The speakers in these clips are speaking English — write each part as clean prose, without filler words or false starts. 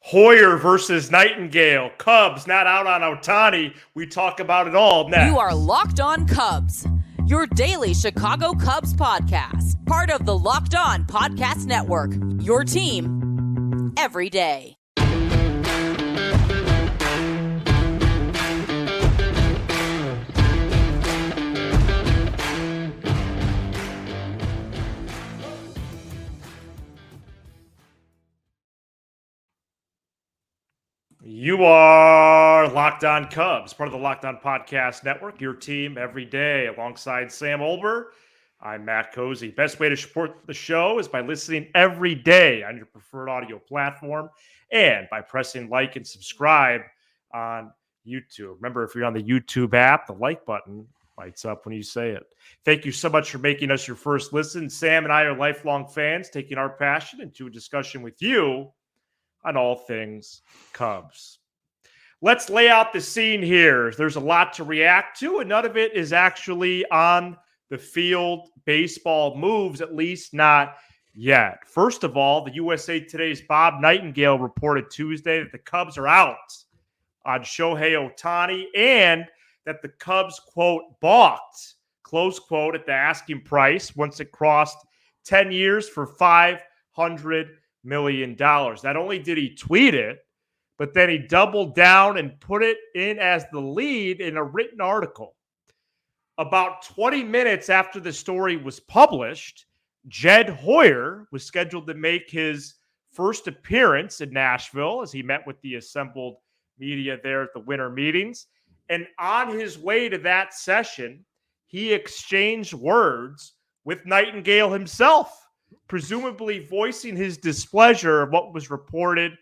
Hoyer versus Nightengale. Cubs not out on Otani. We talk about it all next. You are Locked On Cubs, your daily Chicago Cubs podcast. Part of the Locked On Podcast Network, your team every day. You are Locked On Cubs, part of the Locked On Podcast Network, your team every day. Alongside Sam Olber, I'm Matt Cozy. Best way to support the show is by listening every day on your preferred audio platform and by pressing like and subscribe on YouTube. Remember, if you're on the YouTube app, the like button lights up when you say it. Thank you so much for making us your first listen. Sam and I are lifelong fans, taking our passion into a discussion with you on all things Cubs. Let's lay out the scene here. There's a lot to react to, and none of it is actually on the field baseball moves, at least not yet. First of all, the USA Today's Bob Nightengale reported Tuesday that the Cubs are out on Shohei Ohtani and that the Cubs, quote, balked, close quote, at the asking price once it crossed 10 years for $500 million. Not only did he tweet it, but then he doubled down and put it in as the lead in a written article. About 20 minutes after the story was published, Jed Hoyer was scheduled to make his first appearance in Nashville as he met with the assembled media there at the winter meetings. And on his way to that session, he exchanged words with Nightengale himself, presumably voicing his displeasure of what was reported,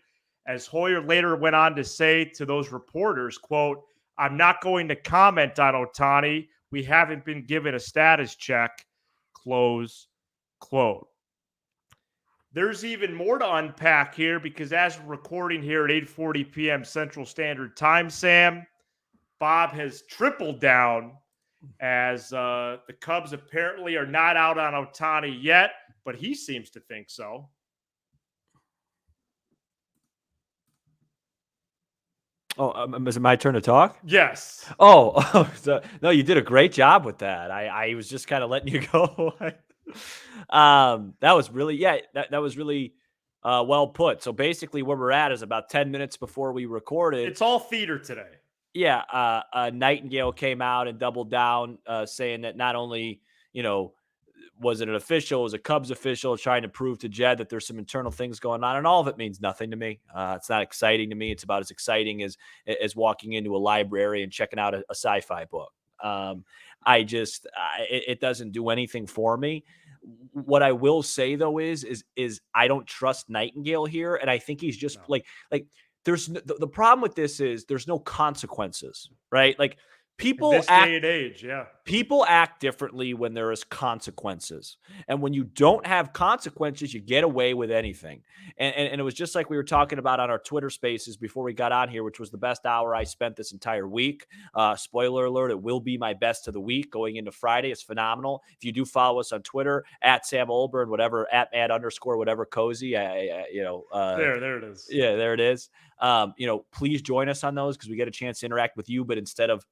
as Hoyer later went on to say to those reporters, quote, "I'm not going to comment on Otani. We haven't been given a status check," close quote. There's even more to unpack here because as we're recording here at 8:40 p.m. Central Standard Time, Sam, Bob has tripled down as the Cubs apparently are not out on Otani yet, but he seems to think so. Oh, is it my turn to talk? Yes. So, no, you did a great job with that. I was just kind of letting you go. That was really, that was really well put. So basically where we're at is about 10 minutes before we recorded. It's all theater today. Yeah. Nightengale came out and doubled down, saying that not only, was it an official, it was a Cubs official trying to prove to Jed that there's some internal things going on, and all of it means nothing to me. It's not exciting to me. It's about as exciting as walking into a library and checking out a sci-fi book. It doesn't do anything for me. What I will say though is I don't trust Nightengale here, and I think he's just like there's the problem with this is there's no consequences, right? Like people in this day and age, people act differently when there is consequences, and when you don't have consequences, you get away with anything. And it was just like we were talking about on our Twitter Spaces before we got on here, which was the best hour I spent this entire week. Spoiler alert: it will be my best of the week going into Friday. It's phenomenal. If you do follow us on Twitter at Sam Olber and whatever at _whatever cozy, there it is. Yeah, there it is. Please join us on those because we get a chance to interact with you, but instead of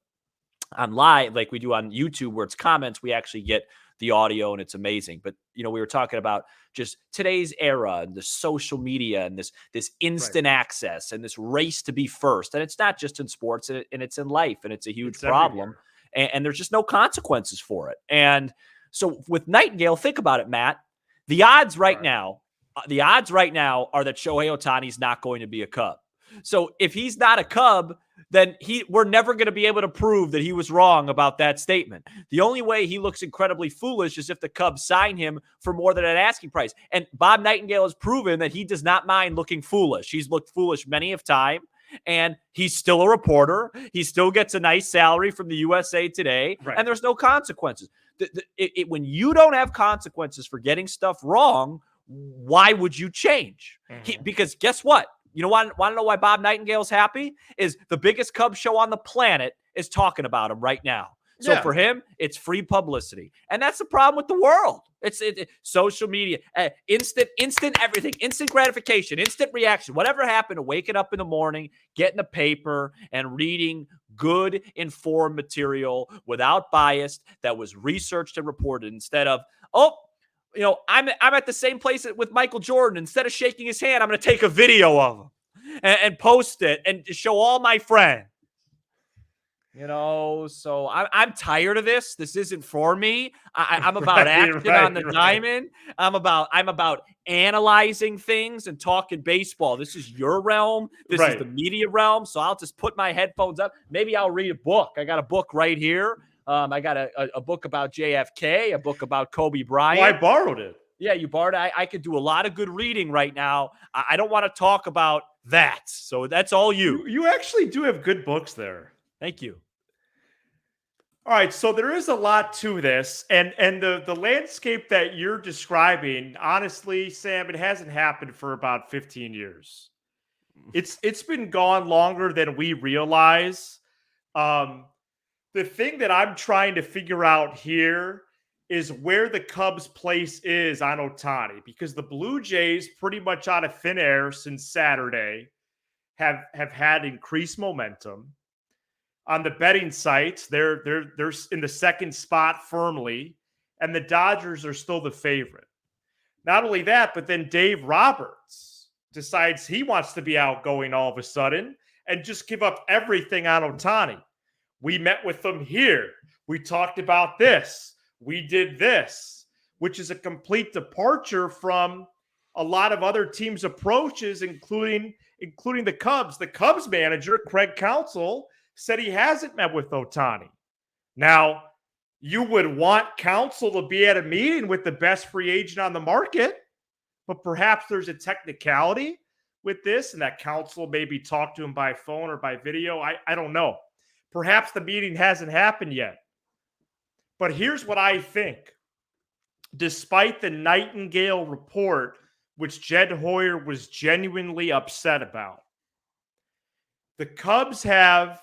on live like we do on YouTube where it's comments, we actually get the audio and it's amazing. But we were talking about just today's era and the social media and this instant access and this race to be first. And it's not just in sports and it's in life, and it's a huge problem. And there's just no consequences for it. And so with Nightengale, think about it, Matt. The odds right now are that Shohei Ohtani is not going to be a Cub. So if he's not a Cub, then we're never going to be able to prove that he was wrong about that statement. The only way he looks incredibly foolish is if the Cubs sign him for more than an asking price. And Bob Nightengale has proven that he does not mind looking foolish. He's looked foolish many of time, and he's still a reporter. He still gets a nice salary from the USA Today, and there's no consequences. When you don't have consequences for getting stuff wrong, why would you change? Because guess what? You want to know why Bob Nightengale's happy? Is the biggest Cubs show on the planet is talking about him right now. So Yeah. for him, it's free publicity. And that's the problem with the world. It's social media, instant everything, instant gratification, instant reaction. Whatever happened to waking up in the morning, getting the paper and reading good informed material without bias that was researched and reported instead of, I'm at the same place with Michael Jordan. Instead of shaking his hand, I'm going to take a video of him and post it and show all my friends. So I'm tired of this. This isn't for me. I'm about action on the diamond. I'm about analyzing things and talking baseball. This is your realm. This is the media realm. So I'll just put my headphones up. Maybe I'll read a book. I got a book right here. I got a book about JFK, a book about Kobe Bryant. Well, I borrowed it. Yeah, you borrowed it. I could do a lot of good reading right now. I don't want to talk about that. So that's all you. You actually do have good books there. Thank you. All right, so there is a lot to this, and the landscape that you're describing, honestly, Sam, it hasn't happened for about 15 years. It's been gone longer than we realize. The thing that I'm trying to figure out here is where the Cubs' place is on Ohtani, because the Blue Jays, pretty much out of thin air since Saturday, have had increased momentum. On the betting sites, they're in the second spot firmly, and the Dodgers are still the favorite. Not only that, but then Dave Roberts decides he wants to be outgoing all of a sudden and just give up everything on Ohtani. We met with them here. We talked about this. We did this, which is a complete departure from a lot of other teams' approaches, including the Cubs. The Cubs manager, Craig Counsell, said he hasn't met with Ohtani. Now, you would want Counsell to be at a meeting with the best free agent on the market, but perhaps there's a technicality with this and that Counsell maybe talked to him by phone or by video. I don't know. Perhaps the meeting hasn't happened yet. But here's what I think. Despite the Nightengale report, which Jed Hoyer was genuinely upset about, the Cubs have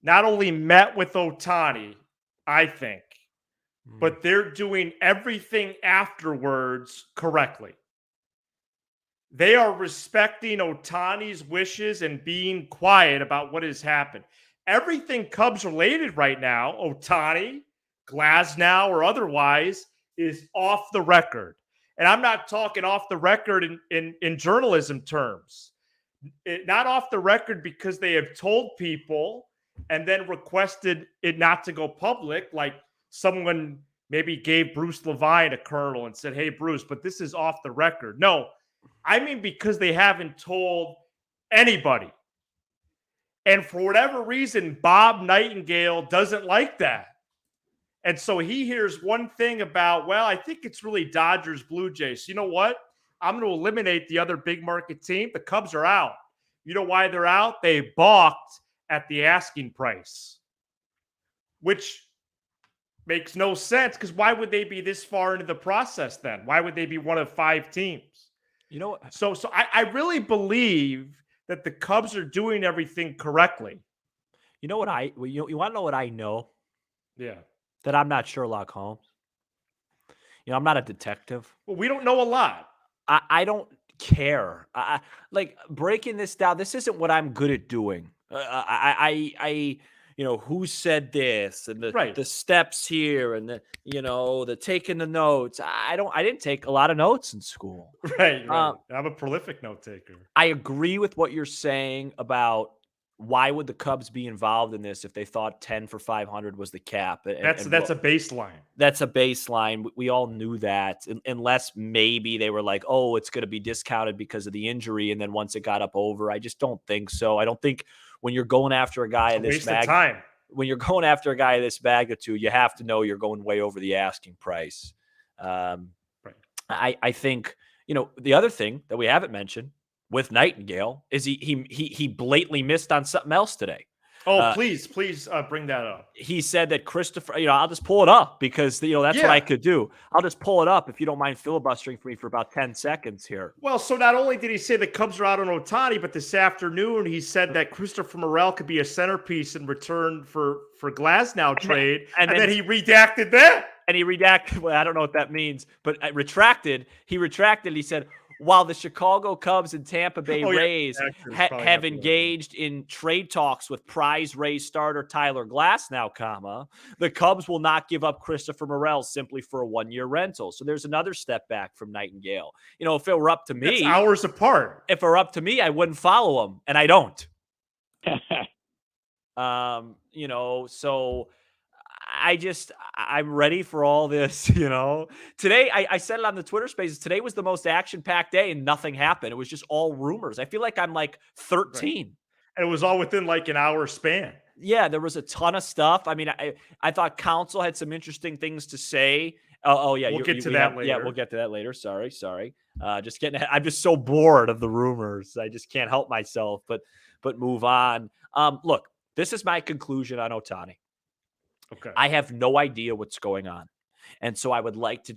not only met with Ohtani, I think, but they're doing everything afterwards correctly. They are respecting Ohtani's wishes and being quiet about what has happened. Everything Cubs related right now, Ohtani, Glasnow, or otherwise, is off the record. And I'm not talking off the record in journalism terms. Not off the record because they have told people and then requested it not to go public, like someone maybe gave Bruce Levine a kernel and said, hey, Bruce, but this is off the record. No, I mean because they haven't told anybody. And for whatever reason, Bob Nightengale doesn't like that. And so he hears one thing about, well, I think it's really Dodgers, Blue Jays. You know what? I'm going to eliminate the other big market team. The Cubs are out. You know why they're out? They balked at the asking price, which makes no sense because why would they be this far into the process then? Why would they be one of 5 teams? You know what? So I really believe that the Cubs are doing everything correctly. You know what you want to know what I know? Yeah. That I'm not Sherlock Holmes. I'm not a detective. Well, we don't know a lot. I don't care. Like breaking this down. This isn't what I'm good at doing. Who said this and the steps here and the taking the notes. I didn't take a lot of notes in school. Right. I'm a prolific note taker. I agree with what you're saying about why would the Cubs be involved in this if they thought 10 for 500 was the cap? That's a baseline. That's a baseline. We all knew that, unless maybe they were like, oh, it's going to be discounted because of the injury. And then once it got up over, I just don't think so. I don't think when you're going after a guy of this when you're going after a guy of this magnitude, you have to know you're going way over the asking price. Right. I think, the other thing that we haven't mentioned with Nightengale is he blatantly missed on something else today. Oh, please bring that up. He said that Christopher, I'll just pull it up because, that's what I could do. I'll just pull it up if you don't mind filibustering for me for about 10 seconds here. Well, so not only did he say the Cubs are out on Otani, but this afternoon he said that Christopher Morel could be a centerpiece in return for Glasnow trade, and then he redacted that. And he redacted, well, I don't know what that means, but he retracted. He said, while the Chicago Cubs and Tampa Bay Rays have engaged in trade talks with prize Rays starter Tyler Glasnow, the Cubs will not give up Christopher Morel simply for a one-year rental. So there's another step back from Nightengale. If it were up to me, that's hours apart. If it were up to me, I wouldn't follow him, and I don't. So I'm ready for all this, Today, I said it on the Twitter Spaces. Today was the most action-packed day, and nothing happened. It was just all rumors. I feel like I'm like 13. Right. And it was all within like an hour span. Yeah, there was a ton of stuff. I mean, I thought Counsell had some interesting things to say. Yeah. We'll get to that later. Yeah, we'll get to that later. Sorry. I'm just so bored of the rumors. I just can't help myself, but move on. Look, this is my conclusion on Ohtani. Okay. I have no idea what's going on. And so I would like to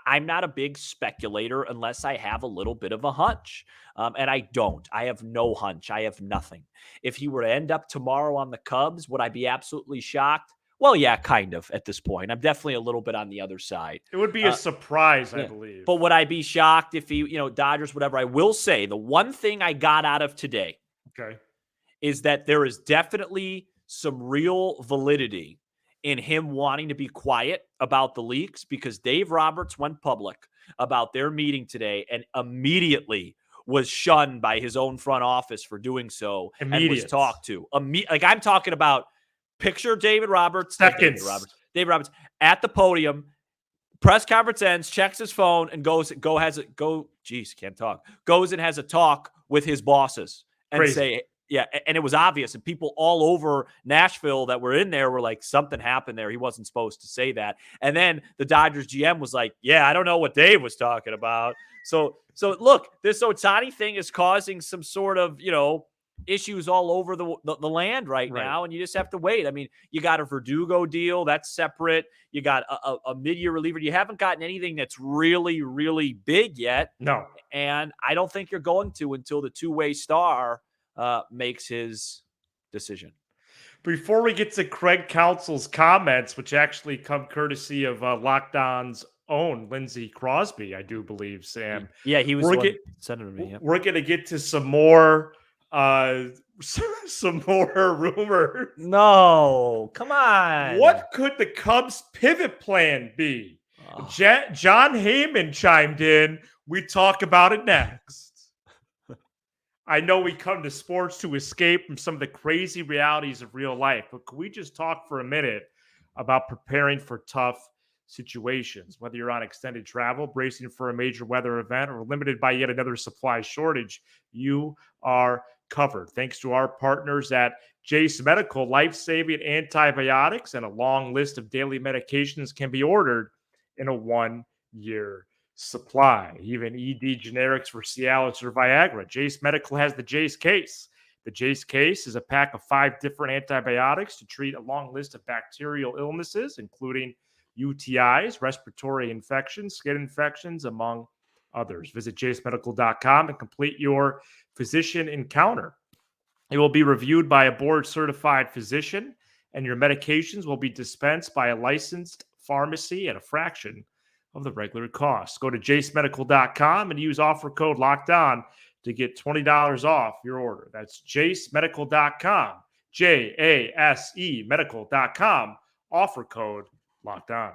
I'm not a big speculator unless I have a little bit of a hunch. And I don't. I have no hunch. I have nothing. If he were to end up tomorrow on the Cubs, would I be absolutely shocked? Well, yeah, kind of at this point. I'm definitely a little bit on the other side. It would be a surprise, I believe. But would I be shocked if he, Dodgers, whatever? I will say the one thing I got out of today is that there is definitely some real validity in him wanting to be quiet about the leaks, because Dave Roberts went public about their meeting today and immediately was shunned by his own front office for doing so and was talked to. I'm talking about picture David Roberts. David Roberts at the podium, press conference ends, checks his phone and goes and has a talk with his bosses and say, yeah, and it was obvious, and people all over Nashville that were in there were like, something happened there. He wasn't supposed to say that. And then the Dodgers GM was like, yeah, I don't know what Dave was talking about. So look, this Otani thing is causing some sort of, issues all over the land right now, and you just have to wait. I mean, you got a Verdugo deal, that's separate. You got a mid-year reliever. You haven't gotten anything that's really, really big yet. No. And I don't think you're going to until the two-way star makes his decision. Before we get to Craig Counsell's comments, which actually come courtesy of Locked On's own Lindsey Crosby, I do believe, Sam. Yeah, he was sending to me. Yep. We're going to get to some more rumors. No, come on. What could the Cubs' pivot plan be? Oh. John Heyman chimed in. We talk about it next. I know we come to sports to escape from some of the crazy realities of real life, but can we just talk for a minute about preparing for tough situations? Whether you're on extended travel, bracing for a major weather event, or limited by yet another supply shortage, you are covered. Thanks to our partners at Jace Medical, life-saving antibiotics and a long list of daily medications can be ordered in a 1-year supply. Even ED generics for Cialis or Viagra. Jace Medical has the Jace case. The Jace case is a pack of 5 different antibiotics to treat a long list of bacterial illnesses, including UTIs, respiratory infections, skin infections, among others. Visit jacemedical.com and complete your physician encounter. It will be reviewed by a board-certified physician, and your medications will be dispensed by a licensed pharmacy at a fraction of the regular cost. Go to jacemedical.com and use offer code LOCKEDON to get $20 off your order. That's jacemedical.com, Jase medical.com, offer code LOCKEDON.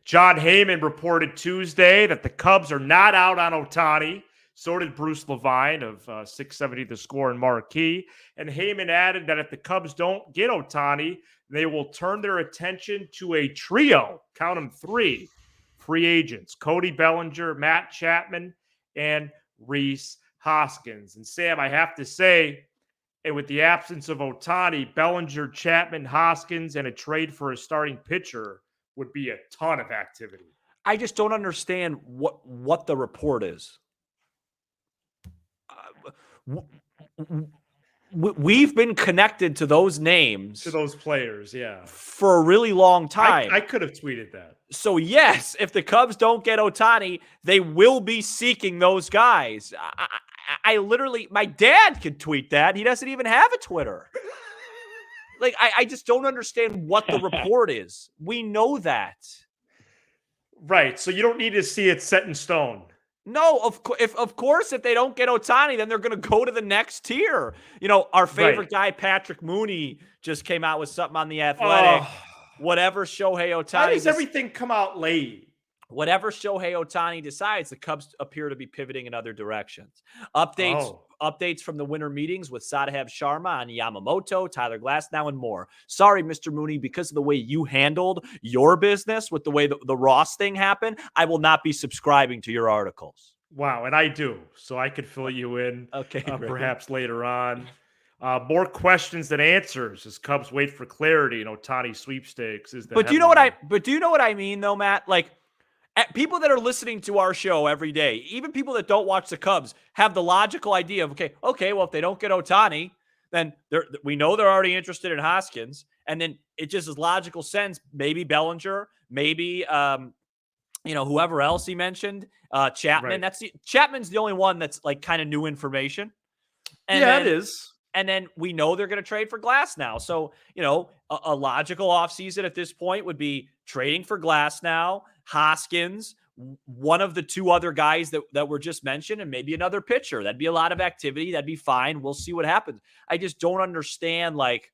John Heyman reported Tuesday that the Cubs are not out on Ohtani. So did Bruce Levine of 670 The Score and Marquee. And Heyman added that if the Cubs don't get Ohtani, they will turn their attention to a trio, count them 3, free agents: Cody Bellinger, Matt Chapman, and Rhys Hoskins. And Sam, I have to say, with the absence of Ohtani, Bellinger, Chapman, Hoskins, and a trade for a starting pitcher would be a ton of activity. I just don't understand what the report is. we've been connected to those names, to those players. Yeah. for a really long time. I could have tweeted that. So yes, if the Cubs don't get Ohtani, they will be seeking those guys. I literally, my dad could tweet that. He doesn't even have a Twitter. Like, I just don't understand what the report is. We know that. Right. So you don't need to see it set in stone. No, of course, if they don't get Ohtani, then they're going to go to the next tier. You know, our favorite guy, Patrick Mooney, just came out with something on The Athletic. Whatever Shohei Ohtani. Why does everything come out late? Whatever Shohei Ohtani decides, the Cubs appear to be pivoting in other directions. Updates from the winter meetings with Sadahab Sharma on Yamamoto, Tyler Glasnow, and more. Sorry, Mr. Mooney, because of the way you handled your business with the way the Ross thing happened, I will not be subscribing to your articles. Wow, and I do, so I could fill you in perhaps later on. More questions than answers as Cubs wait for clarity in Otani sweepstakes. But do you know what I mean, though, Matt? Like, people that are listening to our show every day, even people that don't watch the Cubs, have the logical idea of, okay, well, if they don't get Ohtani, then we know they're already interested in Hoskins. And then it just is logical sense. Maybe Bellinger, maybe, whoever else he mentioned, Chapman. Right. Chapman's the only one that's like kind of new information. And it is. And then we know they're going to trade for Glasnow. So, a logical offseason at this point would be trading for Glasnow, Hoskins, one of the two other guys that were just mentioned, and maybe another pitcher. That'd be a lot of activity. That'd be fine. We'll see what happens. I just don't understand. Like,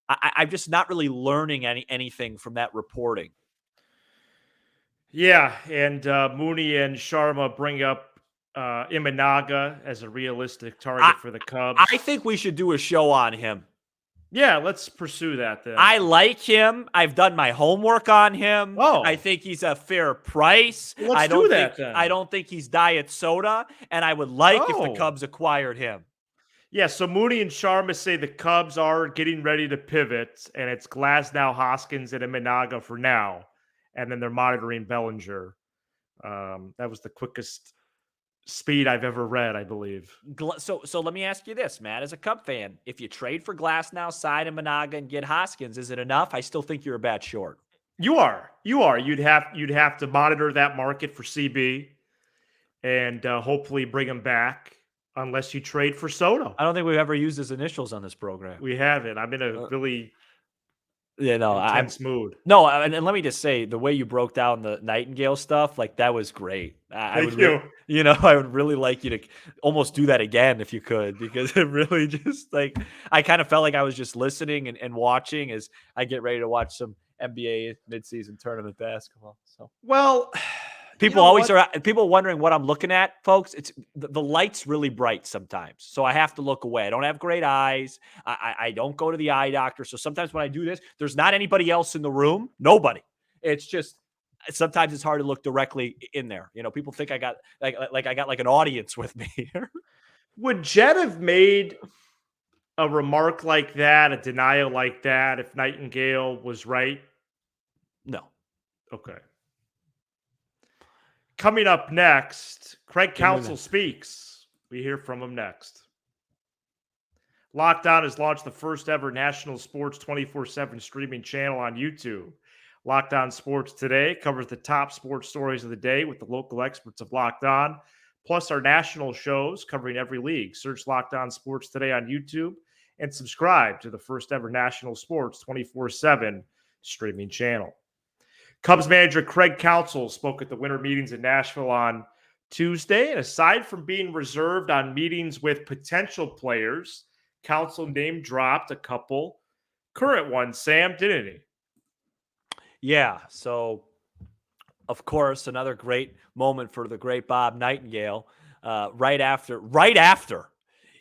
I'm just not really learning anything from that reporting. Yeah, and Mooney and Sharma bring up Imanaga as a realistic target for the Cubs. I think we should do a show on him. Yeah, let's pursue that then. I like him. I've done my homework on him. Oh. I think he's a fair price. Let's do that then. I don't think he's diet soda, and I would like if the Cubs acquired him. Yeah, so Mooney and Sharma say the Cubs are getting ready to pivot, and it's Glasnow, Hoskins, and Imanaga for now, and then they're monitoring Bellinger. That was the quickest speed I've ever read, I believe. So let me ask you this, Matt, as a Cub fan, if you trade for Glasnow, sign Imanaga, and get Hoskins, is it enough? I still think you're a bat short. You are. You'd have to monitor that market for CB and hopefully bring him back unless you trade for Soto. I don't think we've ever used his initials on this program. We haven't. I'm in a really intense mood. No, and let me just say, the way you broke down the Nightengale stuff, like, that was great. Thank you. I would really like you to almost do that again if you could, because it really just, like, I kind of felt like I was just listening and watching as I get ready to watch some NBA midseason tournament basketball. So, well, people are wondering what I'm looking at, folks. It's the light's really bright sometimes, so I have to look away. I don't have great eyes. I don't go to the eye doctor, so sometimes when I do this, there's not anybody else in the room. Nobody. It's just sometimes it's hard to look directly in there. People think I got like an audience with me. Would Jed have made a remark like that, a denial like that, if Nightengale was right? No. Okay. Coming up next, Craig Counsell speaks. We hear from him next. Locked On has launched the first ever national sports 24/7 streaming channel on YouTube. Locked On Sports Today covers the top sports stories of the day with the local experts of Locked On, plus our national shows covering every league. Search Locked On Sports Today on YouTube and subscribe to the first ever national sports 24/7 streaming channel. Cubs manager Craig Counsell spoke at the winter meetings in Nashville on Tuesday. And aside from being reserved on meetings with potential players, Counsell name dropped a couple current ones, Sam, didn't he? Yeah. So, of course, another great moment for the great Bob Nightengale. Right after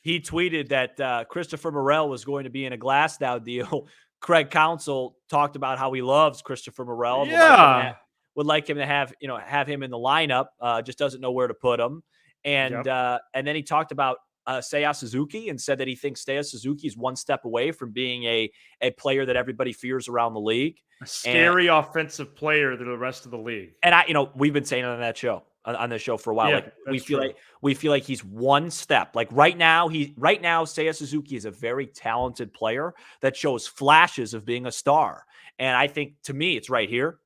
he tweeted that Christopher Morel was going to be in a Glasnow deal, Craig Counsell talked about how he loves Christopher Morel. Yeah. Would like him to have him in the lineup. Just doesn't know where to put him. And then he talked about Seiya Suzuki and said that he thinks Seiya Suzuki is one step away from being a player that everybody fears around the league. A scary offensive player to the rest of the league. And we've been saying it on that show. on this show for a while. Yeah, Like we that's feel true. like we feel like he's one step. Like right now, Seiya Suzuki is a very talented player that shows flashes of being a star. And I think to me, it's right here.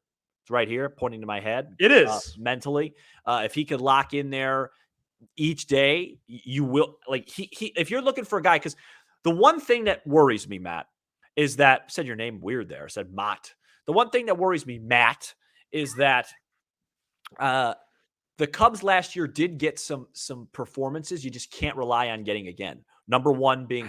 It's right here, pointing to my head. It is. Mentally. If he could lock in there each day, you will like he if you're looking for a guy, because the one thing that worries me, Matt, is that said your name weird there. I said Matt. The one thing that worries me, Matt, is that the Cubs last year did get some performances you just can't rely on getting again. Number one being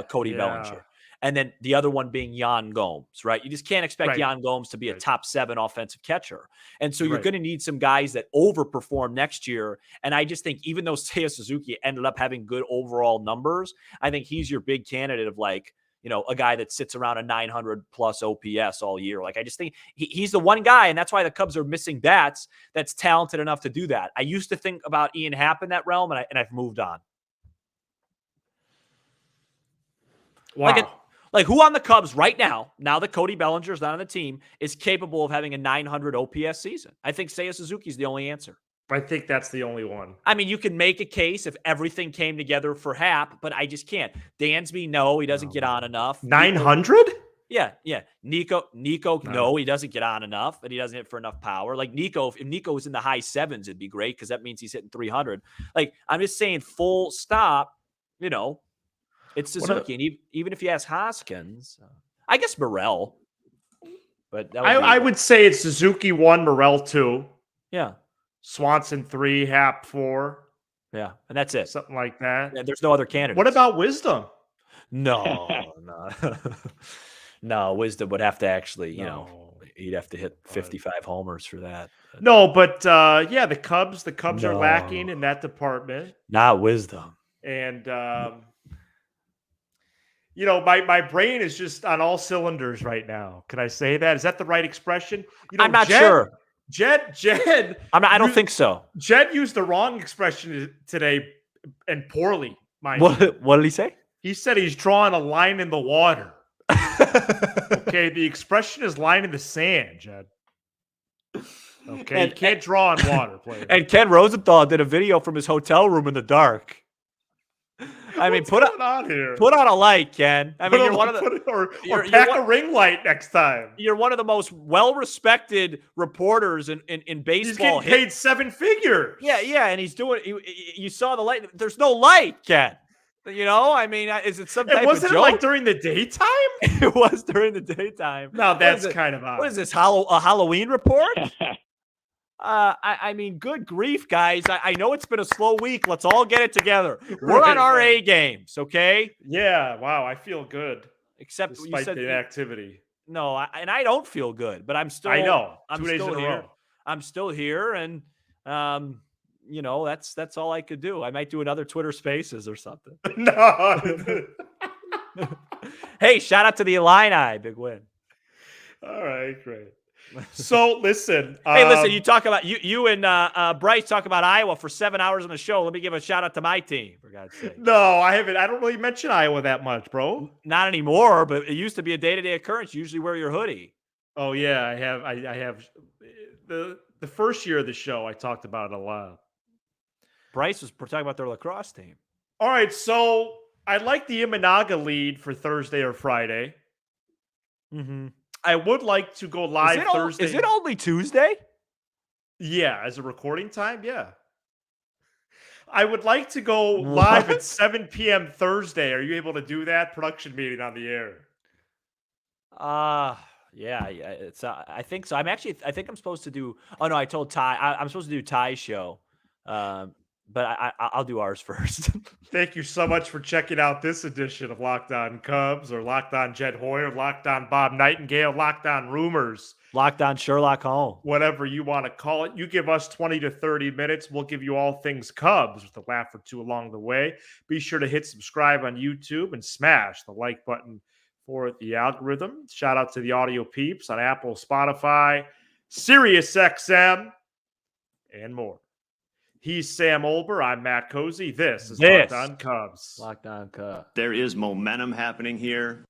Cody Bellinger. And then the other one being Yan Gomes, right? You just can't expect Yan Gomes to be a top 7 offensive catcher. And so you're going to need some guys that overperform next year. And I just think even though Seiya Suzuki ended up having good overall numbers, I think he's your big candidate of like, you know, a guy that sits around a 900 plus OPS all year. Like, I just think he's the one guy, and that's why the Cubs are missing bats that's talented enough to do that. I used to think about Ian Happ in that realm, and I've moved on. Wow. Like who on the Cubs right now that Cody Bellinger's not on the team, is capable of having a 900 OPS season? I think Seiya Suzuki's the only answer. I think that's the only one. I mean, you can make a case if everything came together for Happ, but I just can't. Dansby, no, he doesn't get on enough. 900? Yeah. Nico, no, he doesn't get on enough, and he doesn't hit for enough power. Like Nico, if Nico was in the high 7s, it'd be great because that means he's hitting 300. Like, I'm just saying, full stop, you know, it's Suzuki. And even if you ask Hoskins, I guess Morel. But that I would say it's Suzuki 1, Morel 2. Yeah. Swanson 3, Happ 4. Yeah, and that's it. Something like that. Yeah, there's no other candidates. What about Wisdom? No. No, Wisdom would have to actually, you know, he'd have to hit 55 homers for that. No, but yeah, the Cubs are lacking in that department. Not Wisdom. And you know, my brain is just on all cylinders right now. Can I say that? Is that the right expression? You know, I'm not sure. Jed. I don't think so. Jed used the wrong expression today, and poorly. What did he say? He said he's drawing a line in the water. Okay, the expression is line in the sand, Jed. Okay, you can't draw on water, player. And Ken Rosenthal did a video from his hotel room in the dark. I mean, put on a light, Ken. I mean, you're one of the pack a ring light next time. You're one of the most well-respected reporters in baseball. He's getting paid 7 figures. Yeah, and he's doing. You saw the light. There's no light, Ken. You know, I mean, is it some type of joke? Wasn't it like during the daytime? It was during the daytime. No, that's kind of odd. What is this? A Halloween report? I mean, good grief, guys. I know it's been a slow week. Let's all get it together. We're on our A games, okay? Yeah, wow, I feel good. Except despite you said the inactivity. No, and I don't feel good, but I'm still. I know. I'm 2 days still in a here. row. I'm still here, and you know, that's all I could do. I might do another Twitter Spaces or something. No. Hey, shout out to the Illini, big win. All right, great. So listen. Hey, listen. You talk about you and Bryce talk about Iowa for 7 hours on the show. Let me give a shout out to my team, for God's sake. No, I haven't. I don't really mention Iowa that much, bro. Not anymore, but it used to be a day-to-day occurrence. You usually wear your hoodie. Oh yeah, I have. I have. The first year of the show, I talked about it a lot. Bryce was talking about their lacrosse team. All right, so I like the Imanaga lead for Thursday or Friday. Mm-hmm. I would like to go live Thursday. Is it only Tuesday? Yeah, as a recording time, yeah. I would like to go live at 7 p.m. Thursday. Are you able to do that? Production meeting on the air. Yeah. It's. I think so. I think I'm supposed to do. Oh no, I told Ty. I'm supposed to do Ty's show. But I'll do ours first. Thank you so much for checking out this edition of Locked On Cubs, or Locked On Jed Hoyer, Locked On Bob Nightengale, Locked On Rumors. Locked On Sherlock Holmes. Whatever you want to call it. You give us 20 to 30 minutes. We'll give you all things Cubs with a laugh or two along the way. Be sure to hit subscribe on YouTube and smash the like button for the algorithm. Shout out to the audio peeps on Apple, Spotify, Sirius XM, and more. He's Sam Olber. I'm Matt Cozy. This is Locked On Cubs. Locked On Cubs. There is momentum happening here.